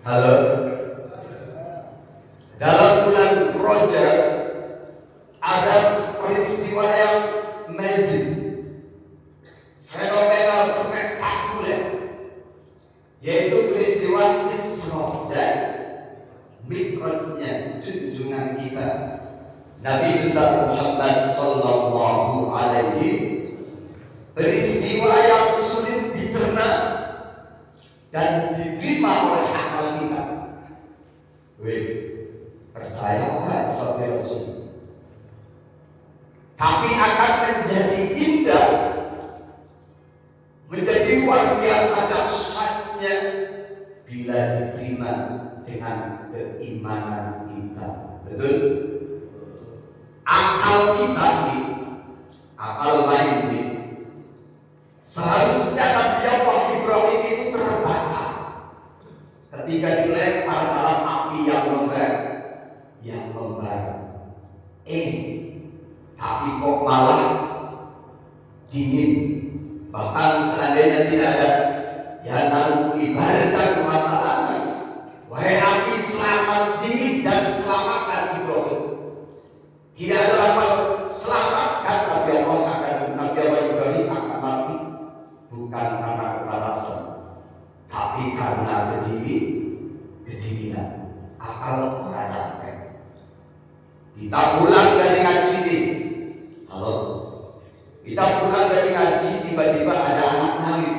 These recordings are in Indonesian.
Halo. Dalam bulan Rajab ada peristiwa yang amazing, fenomenal, spektakuler, yaitu peristiwa Isra dan Mi'rajnya junjungan kita Nabi besar Muhammad sallallahu alaihi. Peristiwa yang sulit dicerna dan diterima oleh akal kita. Percaya nggak Isra Mi'raj? Tapi akan menjadi indah, menjadi luar biasa dahsyatnya bila diterima dengan keimanan kita. Betul? Akal kita ini, akal main ini, seharusnya Nabi Allah Ibrahim itu terbata ketika dilempar dalam api yang lembar. Tapi kok malah dingin. Bahkan seandainya tidak ada ya naruh ibaratkan masalahnya, wahai api selamat dingin dan selamatkan Ibrahim. Tidak ada apa selamatkan Nabi Allah Ibrahim akan mati, bukan karena kepanasan, tapi karena kedinginan. Akal orang nyampe. Kita pulang dari ngaji ini. Halo. Kita pulang dari ngaji, tiba-tiba ada anak nangis.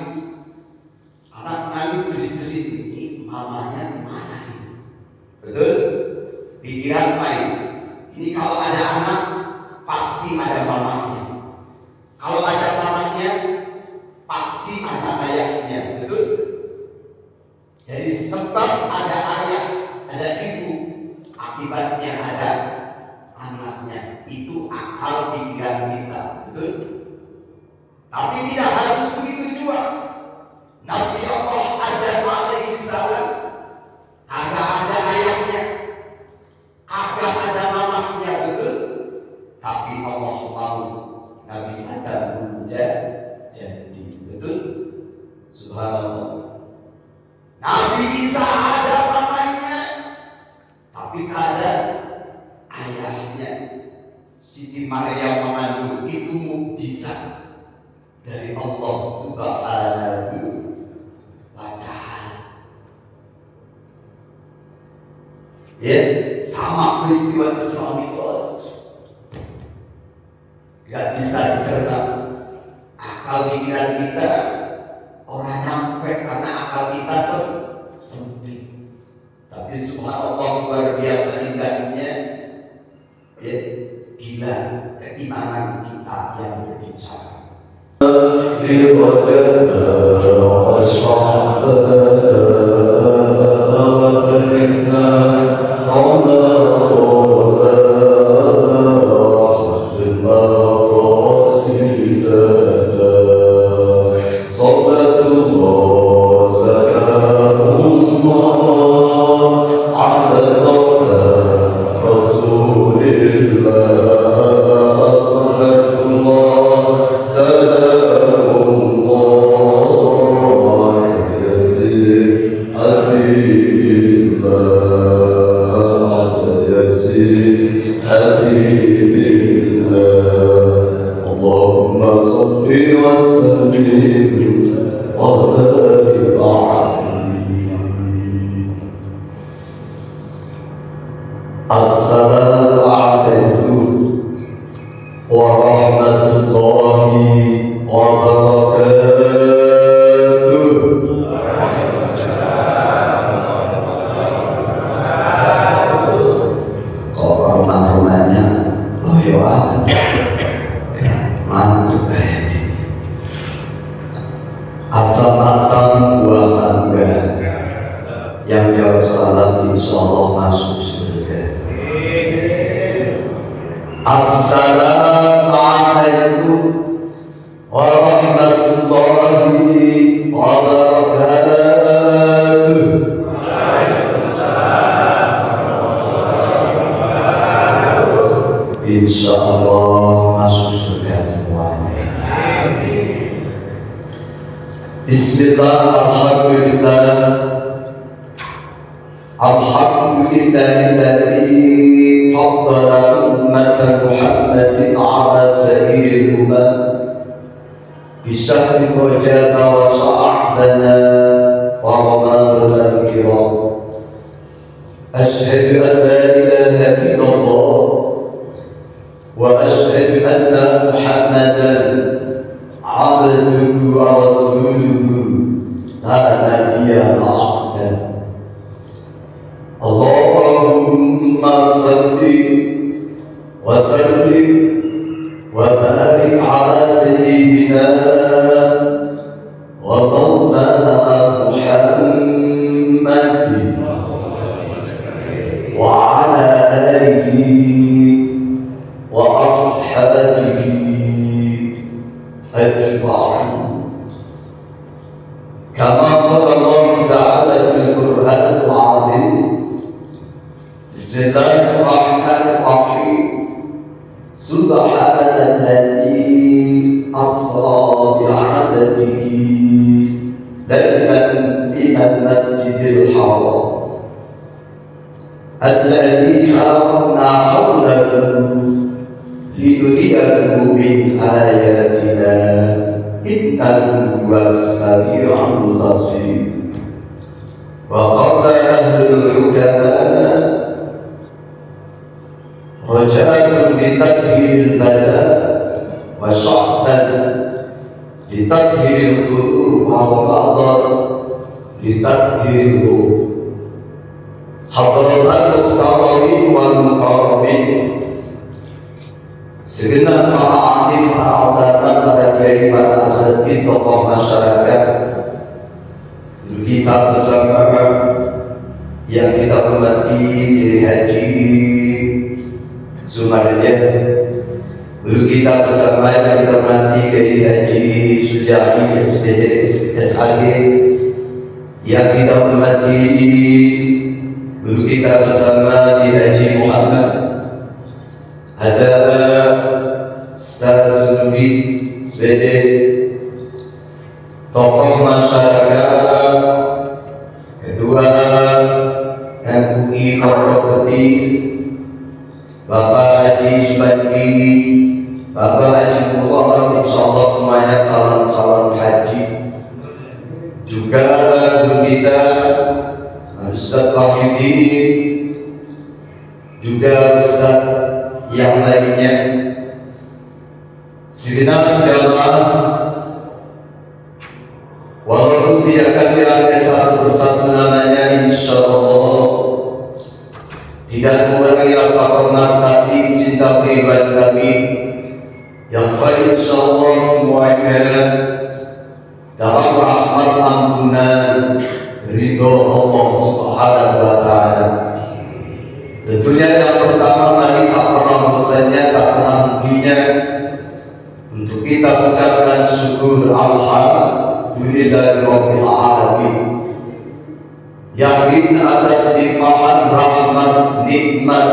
Anak nangis jerit-jerit, ini mamanya mana nih? Betul? Pikiran main. Ini kalau ada anak, pasti ada mamanya. Kalau ada mamanya, pasti ada ayahnya. Betul? Jadi sebab ada ayah, ada ibu, akibatnya ada anaknya. Itu akal pikiran kita. Betul? Tapi tidak harus begitu juga. Nabi Allah Adam alaihissalam agak ada ayahnya, agak ada mamahnya. Betul? Tapi Allah mau Nabi Adam menjadi. Betul? Subhanallah. Nabi Isa ada mamanya, tapi ada ayahnya. Siti Maryam mengandung, itu mukjizat dari Allah Subhanahu wa ta'ala. Ya, sama peristiwa Isra Mi'raj. Gak bisa dicerna. Akal pikiran kita orang nyampe karena akal kita sempit. Tapi subhanallah luar biasa indahnya. Ya, gila keimanan kita yang berbicara. Assalamualaikum warahmatullahi wabarakatuh. Kok rumah-rumahnya loyo amat, mantuk kayaknya. Asam-asam buah mangga, yang jawab salam insyaallah masuk surga. Assalamualaikum warahmatullahi wabarakatuh. Insyaallah masuk surga semuanya. Bismillah, alhamdulillah, الحمد لله الذي فضل أمة محمد على سائر الأمم بشهر رجب وشعبنا ورمضان الكرام. أشهد أن لا إله إلا الله وأشهد أن محمدا عبده ورسوله لا نبي بعده. اللهم صل وسلم وبارك على سيدنا ومولانا محمد وعلى آله وأصحابه أجمعين. كما قال الله تعالى في القرآن العظيم: بسم الله الرحمن الرحيم. سبحان الذي أسرى بعبده ليلا من المسجد الحرام الذي باركنا حوله لنريه من آياتنا إنه هو السميع البصير. وقال أهل الحكماء: رجاء لتطهير البدن وشعبا لتطهير القلوب ورمضان لتطهير الروح. حضرات المختارين والمقربين, segenap para alim, para ulama, para kiai, para asatidz, tokoh masyarakat, kita bersama yang kita hormati Kiai Haji Sumarja, guru kita bersama yang kita hormati Kiai Haji Sujai SPD SAG, yang kita hormati guru kita bersama Kiai Haji Muhammad, ada Ustaz Zubi SPD, tokoh masyarakat, Ketua MUI Korpoti, Bapak Haji Subandi, Bapak Haji Muhammad, insyaallah semuanya calon-calon haji. Juga guru kita Ustaz Wahyudi, juga Ustaz yang lainnya, segenap jamaah, walaupun tidak akan dirangkai satu persatu namanya, insyaallah tidak mengurangi rasa hormat kami, cinta pribadi kami yang baik, insyaallah semuanya dalam rahmat ampunan ridho Allah Subhanahu wa Ta'ala. Tentunya yang pertama kali tak pernah bosannya, tak pernah hentinya untuk kita ucapkan syukur alhamdulillah rabbil alamin. Yakin atas nikmat, rahmat, nikmat,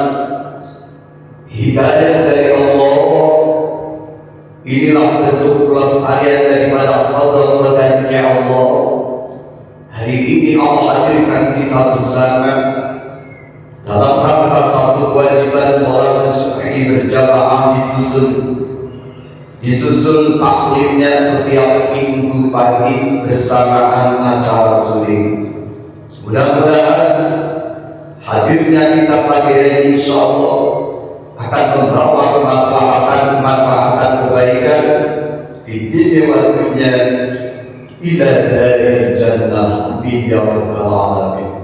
hidayah dari Allah. Inilah bentuk pelestarian daripada qadar-qadarnya Allah. Hari ini Allah hadirkan kita bersama dalam rangka satu kewajiban salat subuh berjamaah disusul taklimnya setiap minggu pagi bersamaan acara suling. Mudah-mudahan hadirnya kita pagi ini insyaallah akan membawa kemaslahatan, kebaikan di dunia dan dunia ila daril jannah bi ya rabbal alamin.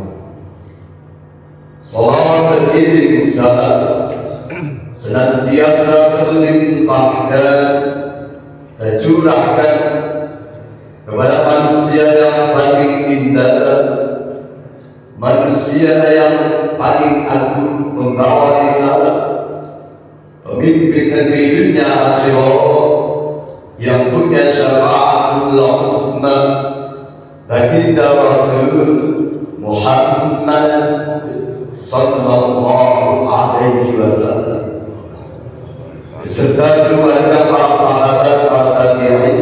Salawat beriring salam senantiasa terlimpahkan, tercurahkan kepada manusia yang paling indah, manusia yang paling agung, membawa risalah, pemimpin negeri dunia akhirat yang punya syafa'atul uzma, baginda Rasul Muhammad sallallahu alaihi wasallam, beserta keluarga, para sahabat, para tabi'in,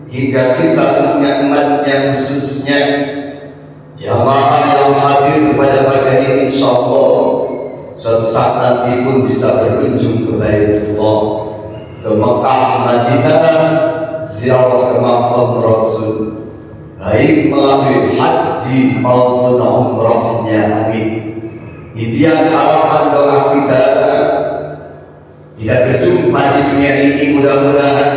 hingga kita punya umatnya, khususnya jamaah yang hadir pada pagi insya Allah suatu saat nanti pun bisa berkunjung ke Baitullah, ke Mekah, Madinah, ziarah ke makam Rasul, baik melalui haji maupun umrahnya. Amin. Impian harapan doa kita tidak berjumpa di dunia ini, mudah-mudahan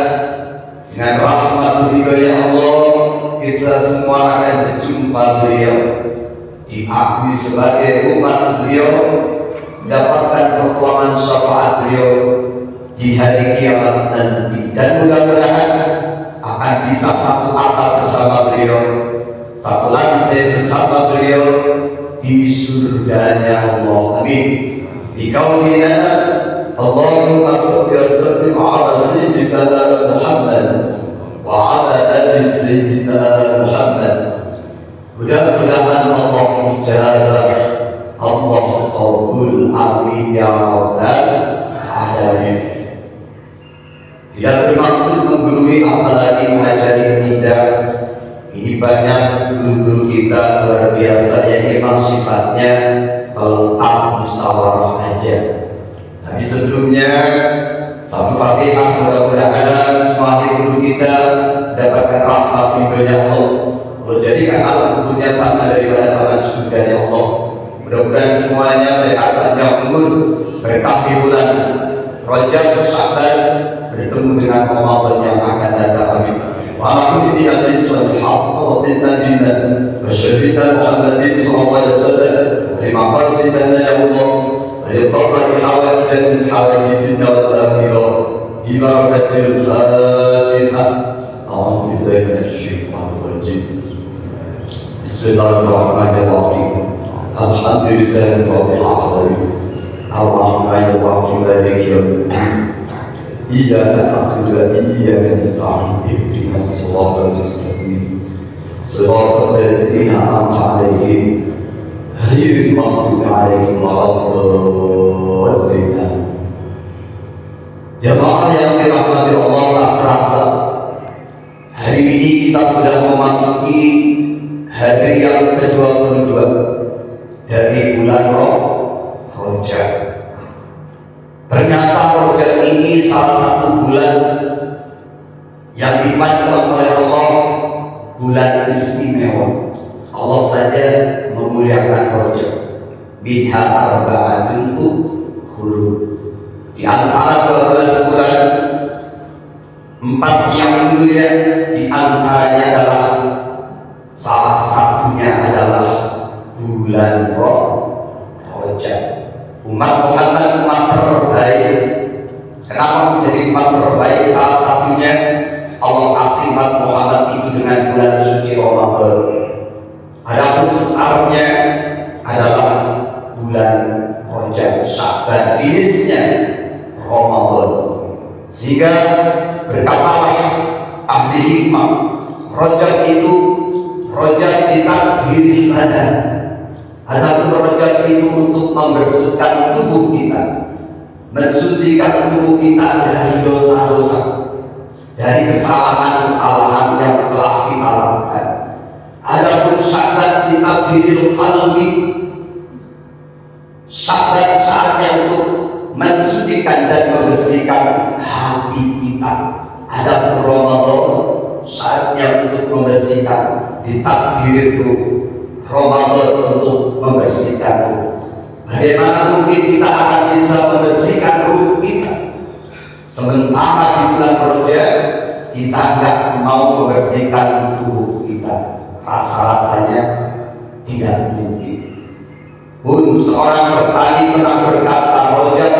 dengan rahmat ridhonya Allah kita semua akan berjumpa beliau, diakui sebagai umat beliau, mendapatkan pertolongan syafaat beliau di hari kiamat nanti, dan mudah-mudahan akan bisa satu atap bersama beliau, satu lantai bersama beliau di surganya Allah. Amin. Di kaulina Allahumma shalli wa sallim ala sayyidina Muhammad wa ala ali sayyidina Muhammad. Mudah-mudahan Allah ijabah, Allah qabul, amin ya rabbal alamin. Tidak bermaksud menggurui apalagi mengajari, tidak. Ini banyak guru-guru kita luar biasa yang memang sifatnya pelengkap musyawarah aja. Tapi sebelumnya satu Fatihah, mudah-mudahan semua guru kita mendapatkan rahmat ridhonya Allah. Jadikan alam hukumnya tangan daripada tangan surganya Allah. Mudah-mudahan semuanya sehat, panjang umur, berkah di bulan Rajab, Sya'ban, bertemu dengan Ramadan yang akan datang. Amin. Wa'alaikum bi'adin salihah Qawatin nadina wa syarita Muhammadin sallallahu alaihi wasallam lima qasidana ya Allah wa liqadari hawajdan hawajidina wal akhirah ibarakatil Fatihah. A'udzubillahi minasyaitonir rajim. Bismillahirrahmanirrahim. Alhamdulillahi rabbil alamin. Ar-Rahmanir Rahim, Maliki yaumiddin. Iyyaka na'budu wa iyyaka nasta'in. Ihdinas siratal mustaqim. Siratal ladzina an'amta 'alaihim ghairil maghdubi 'alaihim waladdallin. Jemaah yang dirahmati Allah, tak terasa hari ini kita sudah memasuki hari yang ke-22 dari bulan Rajab. Ternyata Rajab ini salah satu bulan yang dipandang oleh Allah bulan istimewa. Allah saja memuliakan Rajab. Minha arba'atun hurum. Di antara 12 bulan, 4 yang mulia di antaranya adalah, salah satunya adalah bulan Rajab. Umat Muhammad umat terbaik. Kenapa menjadi umat terbaik? Salah satunya Allah kasih umat Muhammad itu dengan bulan suci Ramadan. Adapun setarnya adalah bulan Rajab, Sya'ban, finishnya Ramadan. Sehingga berkatalah ahli hikmah, Rajab itu Rajab ditakdiril badan. Adapun Rajab itu untuk membersihkan tubuh kita, mensucikan tubuh kita dari dosa-dosa, dari kesalahan-kesalahan yang telah kita lakukan. Adapun Sya'ban ditakdiril qalbi. Sya'ban saatnya untuk mensucikan dan membersihkan hati kita. Adapun Ramadan saatnya untuk membersihkan, ditakdir Ramadan untuk membersihkan ruh. Bagaimana mungkin kita akan bisa membersihkan ruh kita sementara di bulan Rajab kita tidak mau membersihkan tubuh kita? Rasa-rasanya tidak mungkin. Pun seorang petani pernah berkata, Rajab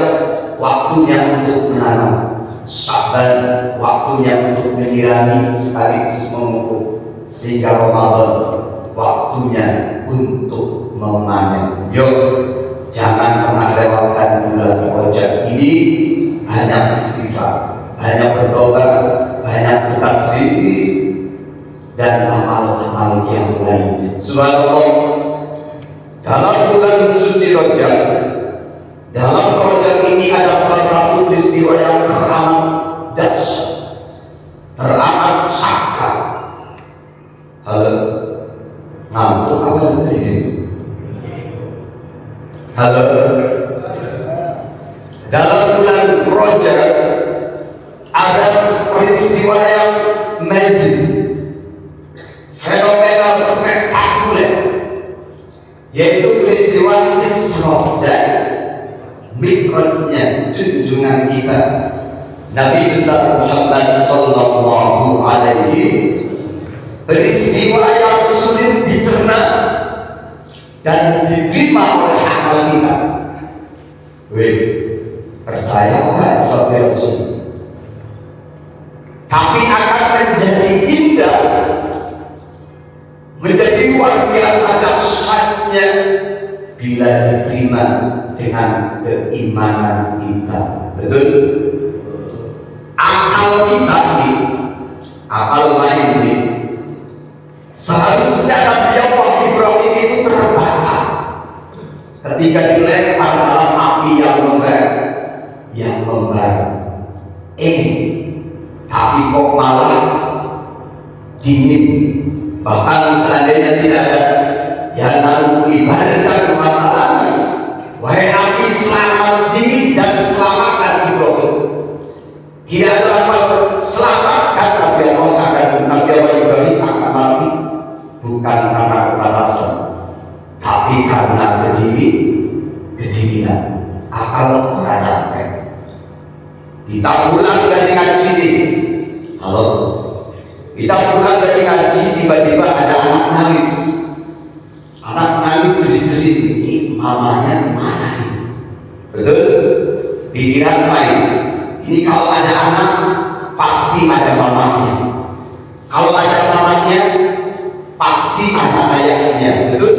waktunya untuk menanam, Sya'ban waktunya untuk menyirami sekaligus memupuk, sehingga Ramadan waktunya untuk memanen. Yuk, jangan pernah lewatkan bulan Rajab ini. Banyak istighfar, banyak bertobat, banyak bertasbih dan amal-amal yang lainnya. Subhanallah, dalam bulan suci Rajab, dalam Rajab ini ada salah satu peristiwa yang teramat dahsyat, teramat sakral. Halo, ngantuk apa tadi itu? Halo. Dalam bulan Rajab ada peristiwa yang amazing, fenomenal, spektakuler, yaitu peristiwa Isra dan Mi'rajnya junjungan kita Nabi besar Muhammad sallallahu alaihi. Peristiwa yang sulit dicerna dan diterima oleh akal kita. Weh, percaya nggak Isra Mi'raj? Tapi akan menjadi indah, menjadi luar biasa dahsyatnya bila diterima dengan keimanan kita. Betul? Akal kita ini, akal lain ini, seharusnya Nabi Allah Ibrahim itu terbata ketika dilempar dalam api yang membara. Tapi kok malah dingin. Bahkan seandainya tidak ada yang naruh ibaratkan masalahnya, wahai api selamat dingin dan selamatkan Ibrahim. Tidak ada apa selamatkan Nabi Allah Ibrahim akan mati, bukan karena kepanasan, tapi karena kedinginan. Akal orang nyampe. Kita pulang dari ngaji ini. Halo. Kita pulang dari ngaji, tiba-tiba ada anak nangis. Anak nangis jerit-jerit, ini mamanya mana nih? Betul? Pikiran main. Ini kalau ada anak, pasti ada mamanya. Kalau ada mamanya, pasti ada ayahnya. Betul?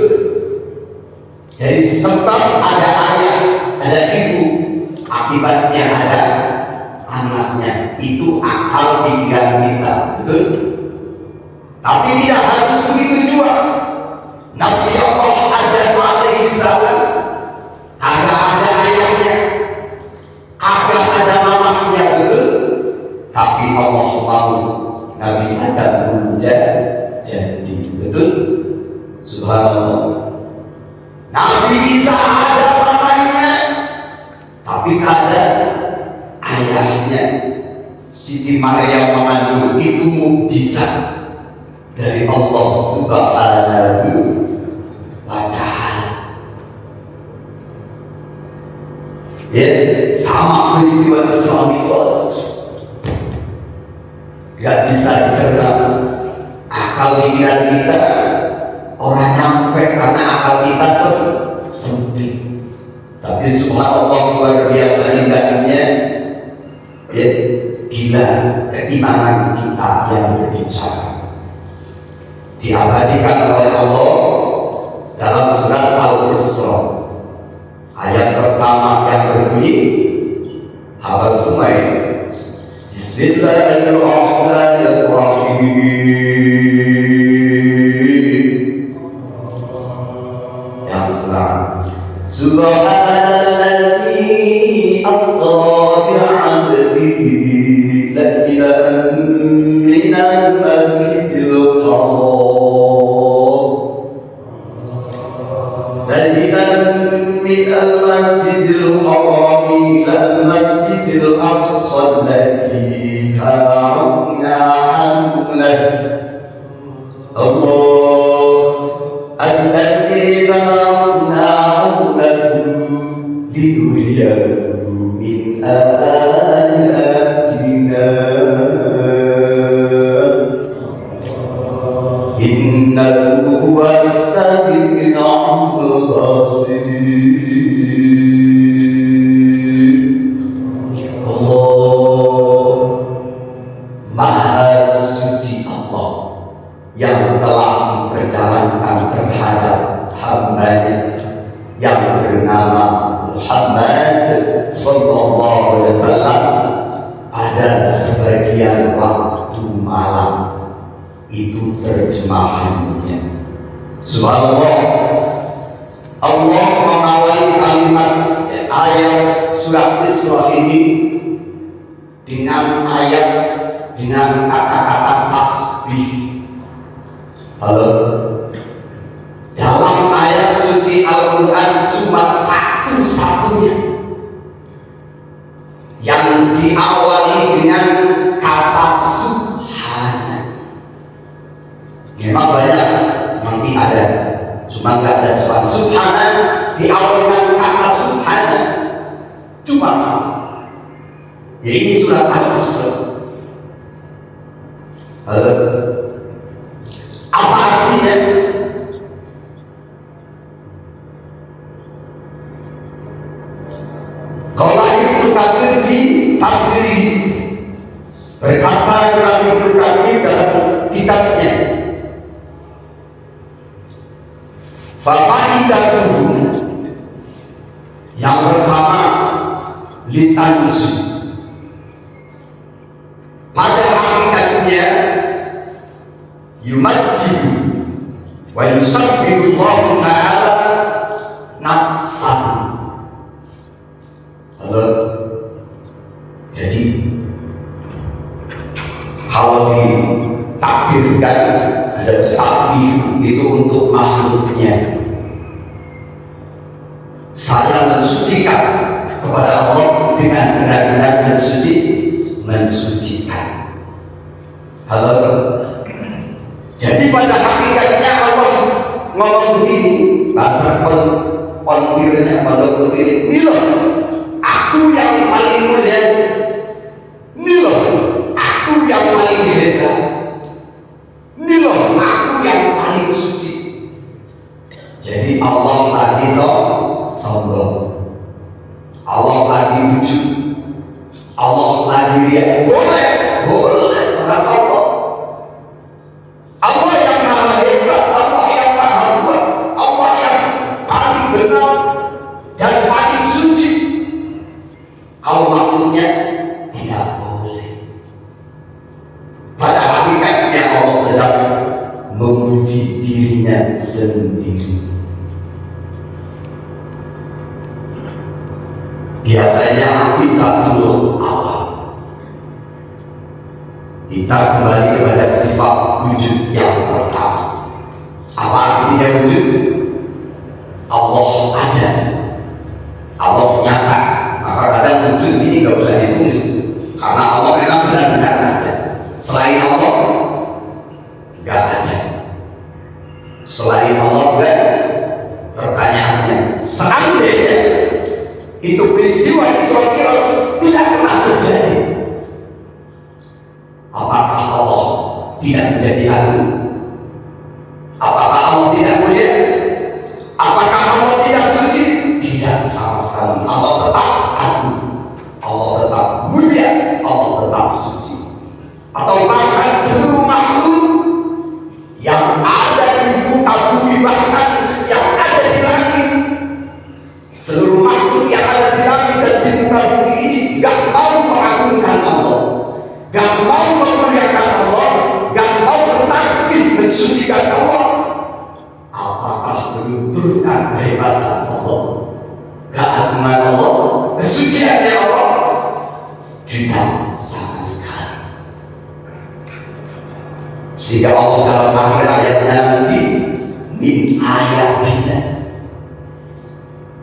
Jadi sebab ada ayah, ada ibu, akibatnya ada anaknya. Itu akal pikiran kita. Betul? Tapi tidak harus begitu juga. Nabi Allah Adam alaihi salam agak ada ayahnya, agak ada mamahnya. Betul? Tapi Allah mau Nabi Adam pun jadi. Betul? Subhanallah. Nabi Isa ada mamanya, tapi ada ayahnya. Siti Maryam mengandung, itu mukjizat dari Allah Subhanahu wa ta'ala. Ya, sama peristiwa Isra Mi'raj. Gak bisa dicerna akal pikiran kita, orang nyampe karena akal kita sempit. Tapi subhanallah luar biasa indahnya, ya, gila keimanan kita yang berbicara. Diabadikan oleh Allah dalam surat Al-Isra ayat pertama yang berbunyi, hafal semua ya? Bismillahirrahmanirrahim. Yang selanjutnya, Subhanalladzi asra bi'abdihi laylan minal masjidil haram minal masjidil haram ilal masjidil aqsa alladzi barakna anhu Allah alladzi barakna anhu liyuriyahu min ayatina innahu huwas sami'ul basir. Allah Maha Suci, Allah yang telah memperjalankan terhadap hamba-Nya yang bernama Muhammad sallallahu alaihi wasallam pada sebagian waktu malam. Itu terjemahannya. Subhanallah, Allah mengawali kalimat ayat surat Isra ini dengan kata-kata tasbih. Halo. Dalam ayat suci Al-Quran cuma satu diawali dengan kata subhana. Memang banyak, nanti ada, cuma nggak ada subhana. Subhana diawali dengan kata subhana, cuma satu. Jadi ini surat Al-Isra. Apa artinya? Kalau Ibnu Katsir di tafsir ini berkata Ibnu Katsir dalam kitabnya, faidatuhu, yang pertama litanzu, pada hakikatnya yumajjidu wa yusabbihu Allah Ta'ala nafsan. Jadi kalau ditakdirkan ada sabbi itu untuk makhluknya, saya mensucikan kepada Allah dengan benar-benar mensucikan. Halo. Jadi pada hakikatnya Allah ngomong begini, bahasa kontirnya pada kontir ini loh, aku yang paling mulia, ini loh, aku yang paling hebat, ini loh, aku yang paling suci. Jadi Allah lagi sombong, Allah lagi wujud, Allah lagi lihat, boleh orang Allah. Allah yang maha hebat, Allah yang maha kuat, Allah yang paling benar dan paling suci. Kalau makhluknya tidak boleh. Pada hakikatnya Allah sedang memuji dirinya sendiri. Biasanya kita dulu Allah. Kita kembali kepada sifat wujud yang pertama. Apa artinya wujud? Allah ada, Allah nyata. Maka kadang wujud ini gak usah ditulis, karena Allah memang benar-benar ada. Selain Allah gak ada. Selain Allah gak. Pertanyaannya, seandainya itu peristiwa Isra Mi'raj tidak pernah terjadi, apakah Allah tidak menjadi agung? Apakah Allah tidak mulia? Apakah Allah tidak suci? Tidak sama sekali. Allah tetap agung, Allah tetap mulia, Allah tetap suci. Atau bahkan seluruh makhluk yang ada di muka bumi, bahkan yang ada di langit, seluruh makhluk yang ada di langit dan di muka bumi ini gak mau mengagungkan Allah, gak mau memuliakan Allah, gak mau bertasbih mensucikan Allah. Apakah melunturkan kehebatan Allah, keagungan Allah, kesuciannya Allah? Tidak sama sekali. Sehingga Allah dalam akhir ayatnya nanti, min ayatina,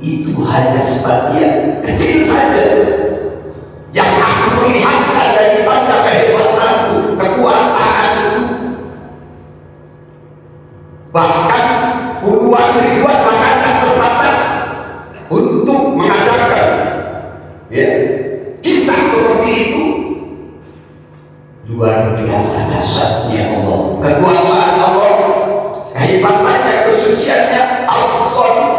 itu hanya sebagian kecil saja yang aku perlihatkan daripada kehebatanku, kekuasaanku. Bahkan puluhan ribuan, bahkan tak terbatas untuk mengadakan kisah seperti itu. Luar biasa dahsyatnya Allah, kekuasaan Allah, kehebatannya, kesuciannya. Al-Sadiq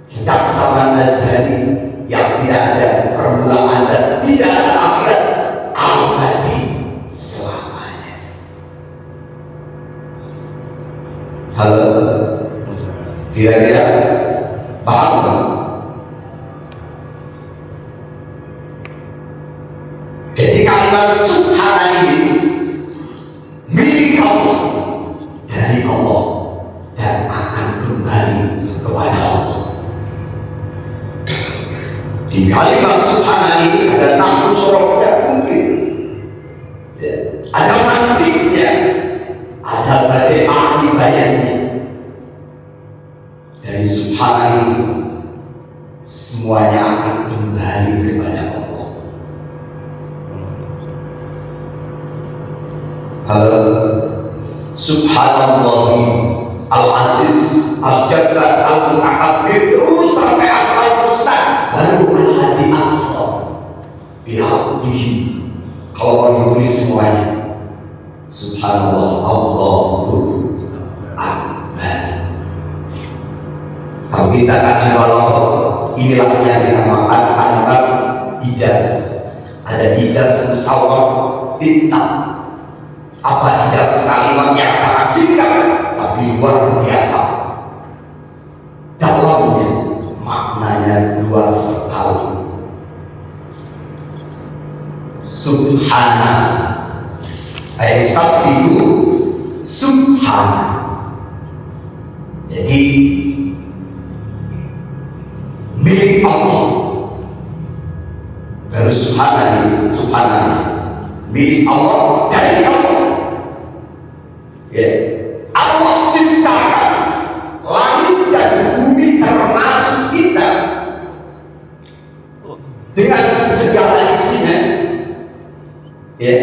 sejak zaman Azhari yang tidak ada permulaan dan tidak ada akhirat, abadi selamanya. Halo, kira-kira paham? Jadi kalimat subhana ini milik Allah, dari Allah, dan akan kembali kepada Allah. Di kalimat subhana ini ada nafsu soroknya mungkin, ada mantiknya, ada badai ahli bayannya. Dari subhana ini semuanya akan kembali kepada Allah. Halo. Subhanallah Al-Aziz Al-Jabbar Al-Mutakabbir, terus sampai asal Ustaz, baru Al-Hadi Asra bihabdihi. Kalau mau ditulis semuanya, Subhanallah Allahu Akbar. Kalau kita kaji walau, inilah yang dinamakan anwar ijaz. Ada ijaz musawwar bintang. Apa ijaz? Kalimat yang sangat singkat tapi luar biasa dalamnya, maknanya luas sekali. Subhana ayat sabtu subhana. Jadi milik Allah. Baru subhana, subhana milik Allah, dari Allah. Ya. Allah ciptakan langit dan bumi termasuk kita dengan segala isinya, ya,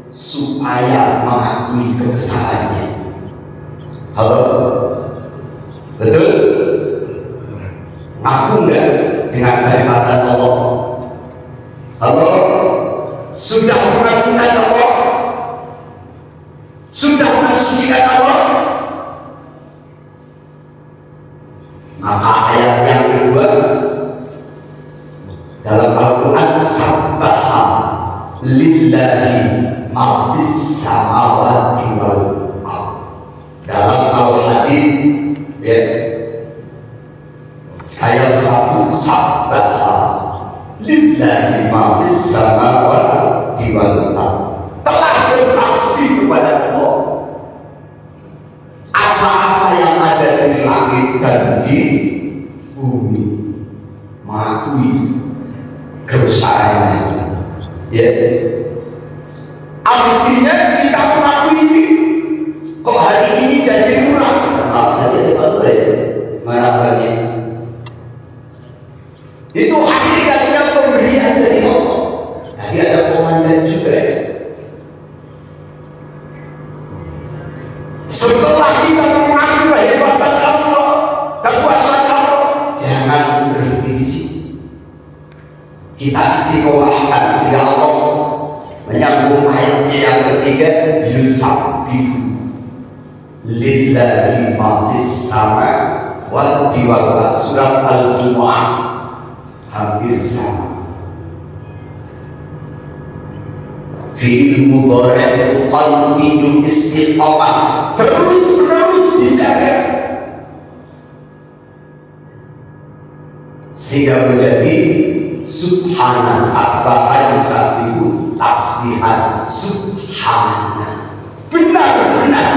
supaya mengakui kebesarannya. Halo, betul? Ngaku enggak dengan kehebatan Allah? Halo, sudah mengakukan Allah? Sudah mensucikan Allah? Maka ayat yang kedua dalam Al-Quran, sabbaha lillahi ma fis samawati wal ardh. Dalam Al-Hadid, ya, ayat 1, sabbaha lillahi ma fis samawati wal ardh. Telah bertasbih kepada Allah apa-apa yang ada di langit dan di bumi, mengakui kebesarannya. Ya, artinya kita mengakui ini. Kok hari ini jadi kurang? Maaf saja di mana lagi? Itu hakikatnya pemberian dari Allah. Tadi ada komandan juga, ya. Setelah kita mengaku kehebatan Allah, kekuasaan Allah, jangan berhenti di sini. Kita istiqomahkan sehingga Allah menyambung ayatnya yang ketiga, yusabbihu lillahi ma fis samawati wal ardh. Surat Al-Jumu'ah hampir sama. Fi'il mudhari' itu qantinu istiqamah, terus dijaga sehingga menjadi subhana, sabbaha yusabbihu, tasbihan subhana. Benar-benar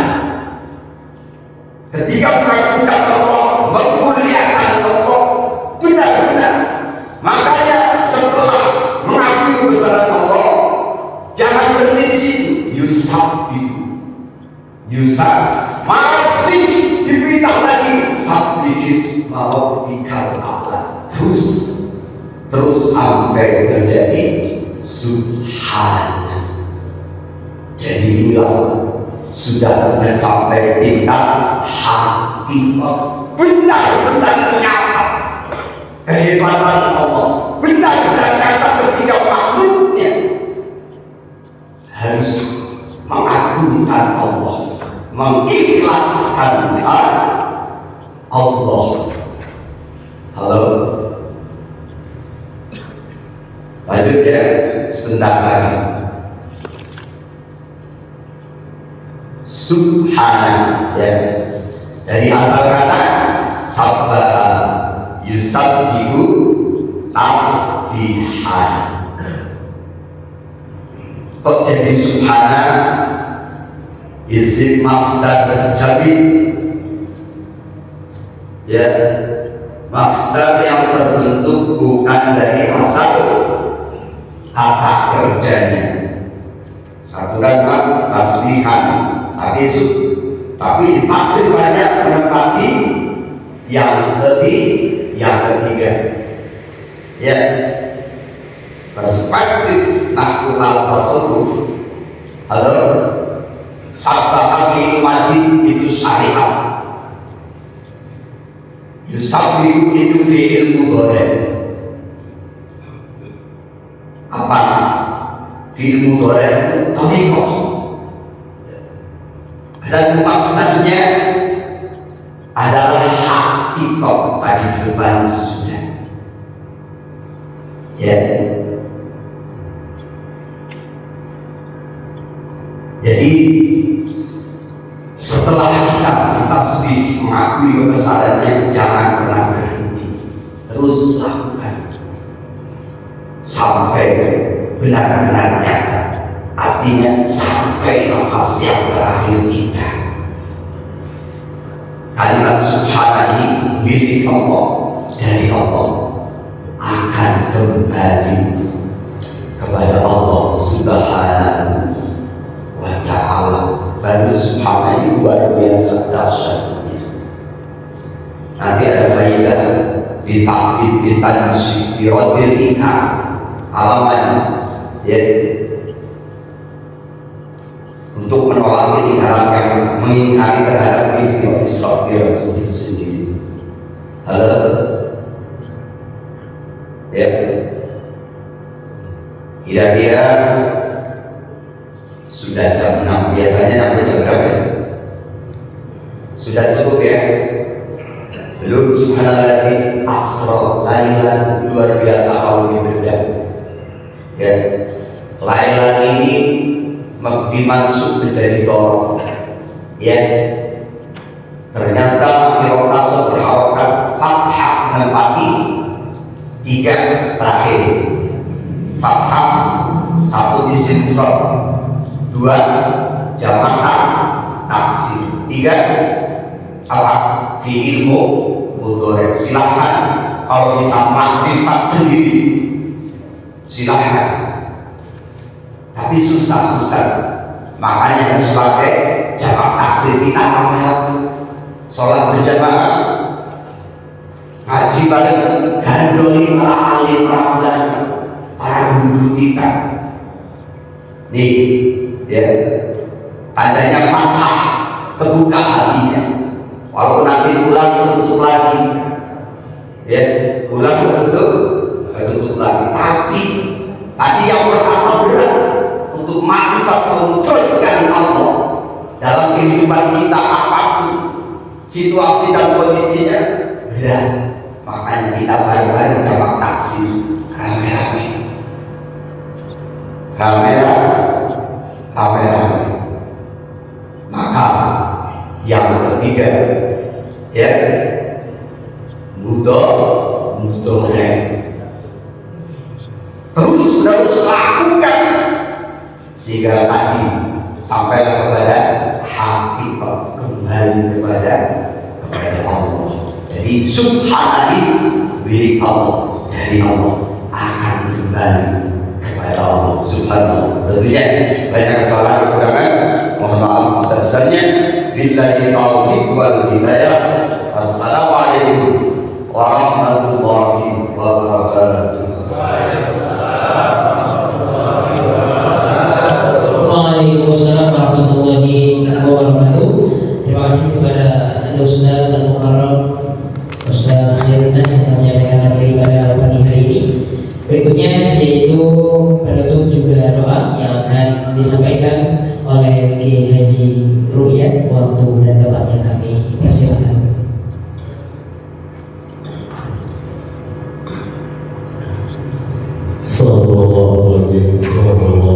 ketika melakukan Allah, memuliakan Allah, benar-benar. Makanya setelah mengakui kebesaran Allah, jangan berhenti di situ. Yusab masih diberitahu lagi, sabbihis rabbikal a'la. Terus sampai terjadi subhana. Jadi inilah sudah mencapai tingkat hakikat, benar-benar nyata kehebatan Allah, benar-benar nyata ketika makhluknya harus mengagungkan Allah, mengikhlaskan Allah. Halo, lanjut ya, sebentar lagi. Subhana, ya, dari asal kata sabbaha yusabbihu tasbihan. Kok jadi subhana? Isim masdar jamid, ya, masdar yang terbentuk bukan dari asal kata kerjanya. Aturan tasbihan, tapi pasti banyak menempati yang ketiga, ya. Perspektif nahwu al-tasawuf. Halo, Sabbaha fi'il madhi itu syariat, yusabbihu itu fi'il mudhari. Apa? Fi'il mudhari itu thariqah, dan masdarnya adalah hakikat tadi depan sudah. Ya. Jadi setelah kita bertasbih mengakui kebesarannya, jangan pernah berhenti, terus lakukan sampai benar-benar nyata. Artinya sampai nafas yang terakhir kita. Kalimat subhana ini milik Allah, dari Allah, akan kembali kepada Allah Subhanahu wa ta'ala. Baru subhana ini luar biasa dahsyatnya. Nanti ada faedah ditaqdid bitansyid biradil inha halaman ya, untuk menolak keingkaran, mengingkari terhadap peristiwa Isra Mi'raj itu sendiri. Halo, ya, kira-kira sudah jam 6, biasanya sampai jam berapa? Sudah cukup ya? Belum. Subhanallah, asra lailan, luar biasa kalau berbeda. Ya, lailan ini dimaksud menjadi tor, ya. Ternyata kirokasa berharokat fathah menempati 3 terakhir. Fathah 1 isim mufrad, 2 jamak taksir, 3 apa? Fi'il mudhari. Silahkan kalau bisa makrifat sendiri, silahkan. Tapi susah Ustaz, makanya harus pakai jamak taksir. Kita akan sholat berjamaah, ngaji bareng, gandoli para alim, para ulama, para guru kita. Nih, ya, tandanya fathah, terbuka hatinya. Walaupun nanti ulang tutup lagi, ya, ulang tutup lagi. Tapi tadi yang pertama berat untuk makrifat, memperhatikan Allah dalam kehidupan kita apapun situasi dan kondisinya berat. Makanya kita bareng-bareng jamak taksir, rame-rame, Maka yang ketiga, ya, mudhari. Terus lakukan sehingga tadi sampailah kepada hakikat, kembali kepada Allah. Jadi subhanallah, milik Allah, dari Allah, akan kembali kepada Allah Subhanahu. Tentunya banyak kesalahan kekurangan, mohon maaf sebesar-besarnya. Billahi taufiq wal hidayah. Wassalamualaikum warahmatullahi wabarakatuh. Waalaikumsalam warahmatullahi wabarakatuh. Terima kasih kepada Ustaz Al-Mukarram, Ustaz Khairunas, yang telah menyampaikan materi pada pagi hari ini. Berikutnya yaitu penutup juga doa yang akan disampaikan oleh Kiai Haji Ru'yat. Waktu dan tempatnya kami persilakan. Sallallahu alaihi wasallam.